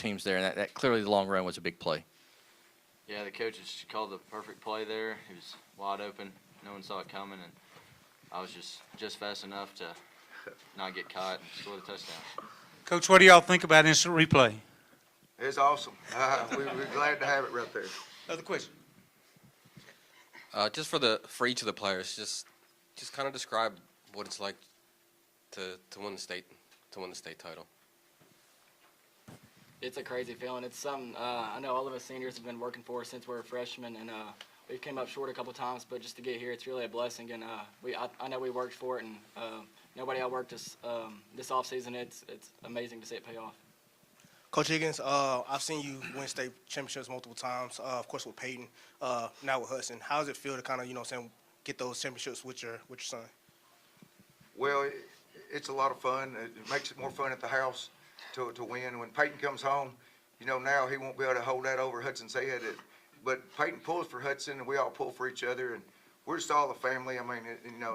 teams there, and that clearly the long run was a big play. Yeah, the coaches called the perfect play there. It was wide open. No one saw it coming, and I was just fast enough to not get caught and score the touchdown. Coach, what do y'all think about instant replay? It's awesome. We're glad to have it right there. Other question? Just for each of the players, just kind of describe what it's like to win the state title. It's a crazy feeling. It's something I know all of us seniors have been working for since we were freshmen, and we've came up short a couple times. But just to get here, it's really a blessing. And I know we worked for it, and nobody outworked us this off season. It's amazing to see it pay off. Coach Higgins, I've seen you win state championships multiple times. Of course with Peyton, now with Hudson. How does it feel to kind of get those championships with your son? Well, it's a lot of fun. It makes it more fun at the house to win. When Peyton comes home, now he won't be able to hold that over Hudson's head. But Peyton pulls for Hudson, and we all pull for each other, and we're just all the family. I mean,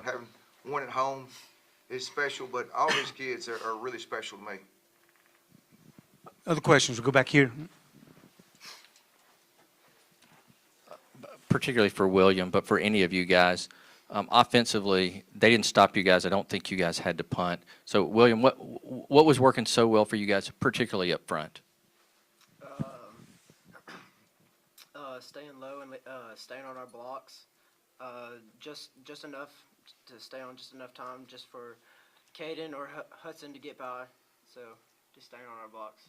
having one at home is special, but all these kids are really special to me. Other questions? We'll go back here. Particularly for William, but for any of you guys, offensively, they didn't stop you guys. I don't think you guys had to punt. So, William, what was working so well for you guys, particularly up front? Staying low and staying on our blocks, just enough to stay on just enough time just for Caden or Hudson to get by. So just staying on our blocks.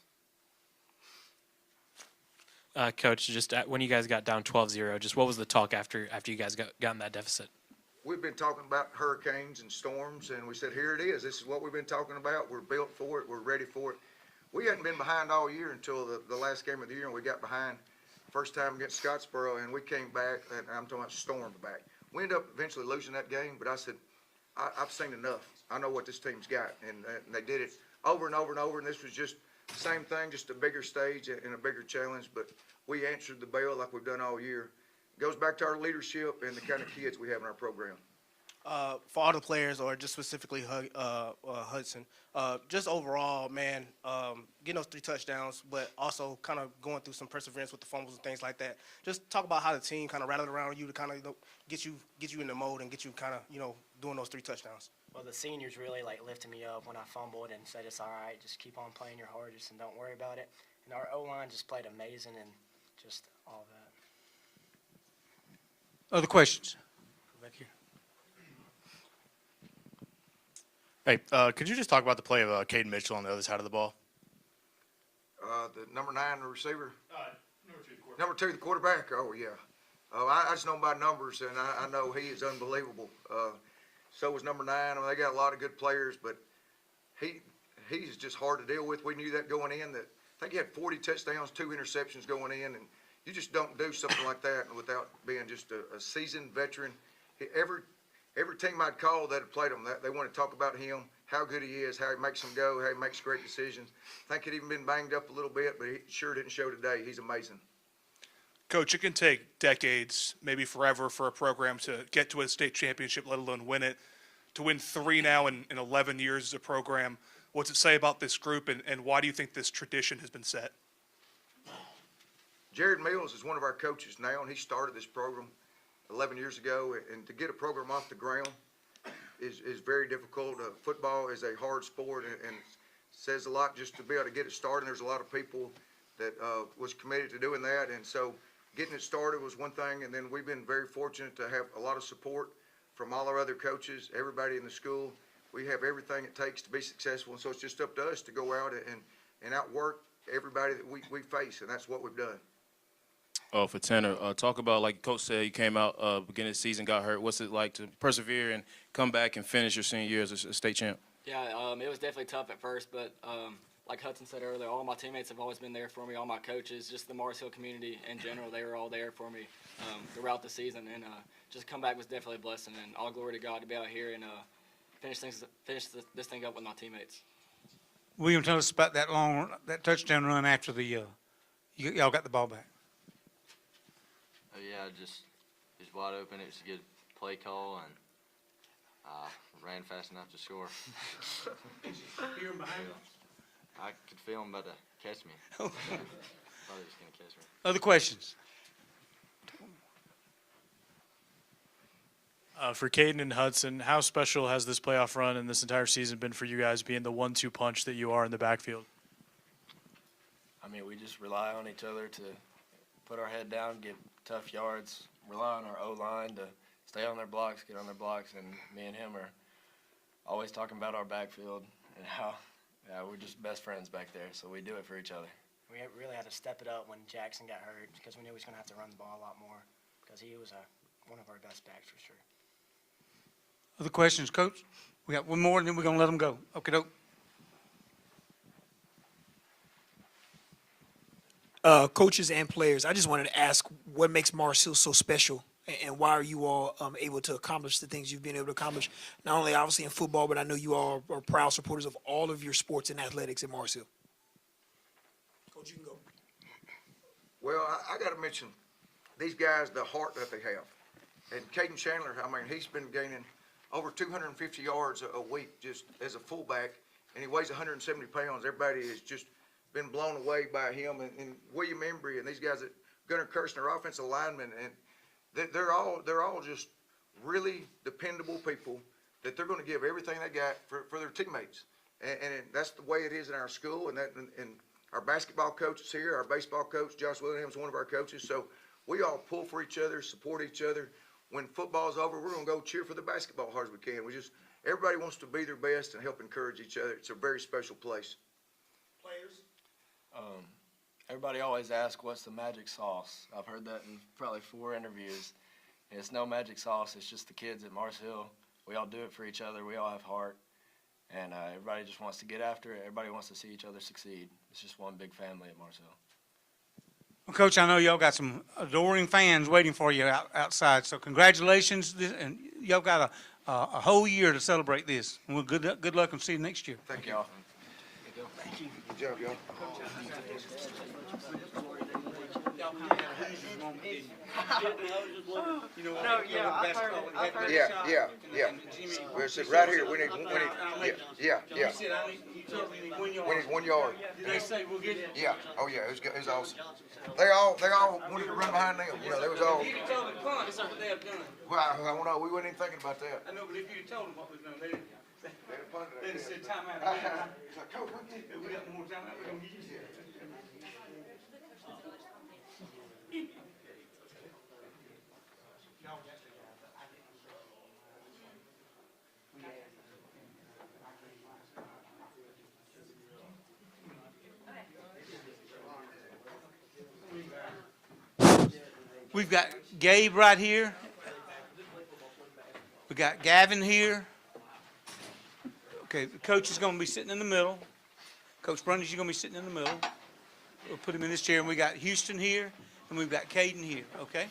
Coach, just when you guys got down 12-0, just what was the talk after you guys got in that deficit? We've been talking about hurricanes and storms, and we said, here it is. This is what we've been talking about. We're built for it. We're ready for it. We hadn't been behind all year until the last game of the year, and we got behind first time against Scottsboro, and we came back, and I'm talking about stormed back. We ended up eventually losing that game, but I said, I've seen enough. I know what this team's got, and they did it over and over and over, and this was just the same thing, just a bigger stage and a bigger challenge, but we answered the bell like we've done all year. It goes back to our leadership and the kind of kids we have in our program. For all the players, or just specifically Hudson, just overall, man, getting those 3 touchdowns, but also kind of going through some perseverance with the fumbles and things like that. Just talk about how the team kind of rallied around you to kind of get you in the mode and get you kind of doing those 3 touchdowns. Well, the seniors really lifted me up when I fumbled and said it's all right, just keep on playing your hardest and don't worry about it. And our O-line just played amazing and just all of that. Other questions? Go back here. Hey, could you just talk about the play of Caden Mitchell on the other side of the ball? The number 9, the receiver? Number 2, the quarterback. Oh, yeah. I just know by numbers, and I know he is unbelievable. So was number 9. I mean, they got a lot of good players, but he's just hard to deal with. We knew that going in. That I think he had 40 touchdowns, 2 interceptions going in, and you just don't do something like that without being just a seasoned veteran. Every team I'd call that had played him, they want to talk about him, how good he is, how he makes them go, how he makes great decisions. I think he'd even been banged up a little bit, but he sure didn't show today. He's amazing. Coach, it can take decades, maybe forever, for a program to get to a state championship, let alone win it. To win 3 now in 11 years as a program, what's it say about this group, and why do you think this tradition has been set? Jared Mills is one of our coaches now, and he started this program 11 years ago, and to get a program off the ground is very difficult. Football is a hard sport, and it says a lot just to be able to get it started. There's a lot of people that was committed to doing that, and so getting it started was one thing, and then we've been very fortunate to have a lot of support from all our other coaches, everybody in the school. We have everything it takes to be successful, and so it's just up to us to go out and outwork everybody that we face, and that's what we've done. For Tanner, talk about, like Coach said, you came out beginning of the season, got hurt. What's it like to persevere and come back and finish your senior year as a state champ? Yeah, it was definitely tough at first, but like Hudson said earlier, all my teammates have always been there for me, all my coaches, just the Mars Hill community in general, they were all there for me throughout the season, and just come back was definitely a blessing, and all glory to God to be out here and finish this thing up with my teammates. William, tell us about that touchdown run after y'all got the ball back. Oh, yeah, just wide open. It was a good play call, and ran fast enough to score. Hear him behind you? I could feel him, but catch me. Thought he was gonna catch me. Other questions? For Caden and Hudson, how special has this playoff run and this entire season been for you guys being the 1-2 punch that you are in the backfield? I mean, we just rely on each other to put our head down, get tough yards, rely on our O-line to stay on their blocks, get on their blocks, and me and him are always talking about our backfield and how we're just best friends back there, so we do it for each other. We really had to step it up when Jackson got hurt because we knew he was going to have to run the ball a lot more because he was one of our best backs for sure. Other questions, Coach? We got one more, and then we're going to let them go. Okay, doke. Coaches and players, I just wanted to ask what makes Mars Hill so special, and why are you all able to accomplish the things you've been able to accomplish, not only obviously in football, but I know you all are proud supporters of all of your sports and athletics at Mars Hill. Coach, you can go. Well, I got to mention these guys, the heart that they have. And Caden Chandler, I mean, he's been gaining over 250 yards a week just as a fullback, and he weighs 170 pounds. Everybody has just been blown away by him, and William Embry and these guys, that Gunnar Kirshner, our offensive linemen, and they're all just really dependable people that they're going to give everything they got for their teammates, and that's the way it is in our school, and our basketball coach is here, our baseball coach Josh Williams, one of our coaches, so we all pull for each other, support each other. When football's over, we're going to go cheer for the basketball as hard as we can. Everybody wants to be their best and help encourage each other. It's a very special place. Players? Everybody always asks, what's the magic sauce? I've heard that in probably 4 interviews. And it's no magic sauce. It's just the kids at Mars Hill. We all do it for each other. We all have heart. And everybody just wants to get after it. Everybody wants to see each other succeed. It's just one big family at Mars Hill. Well, Coach, I know y'all got some adoring fans waiting for you outside, so congratulations, and y'all got a whole year to celebrate this. And well, good luck, and see you next year. Thank you. Thank you. Good job, y'all. Yeah. We're sitting right here. We need, yeah. We need 1 yard. Did they say we'll get it? Yeah. Oh, yeah. It was awesome. They all wanted to run behind them. You know, they was all. You can tell them to punt, that's what they have done. Well, I don't know. We wasn't even thinking about that. I know, but if you told them what was done, they'd have said timeout. Coach, come get it. We got more timeout, we're going to get you. We've got Gabe right here. We got Gavin here. Okay, the coach is going to be sitting in the middle. Coach Brundage, you're going to be sitting in the middle. We'll put him in this chair, and we got Houston here, and we've got Caden here, okay?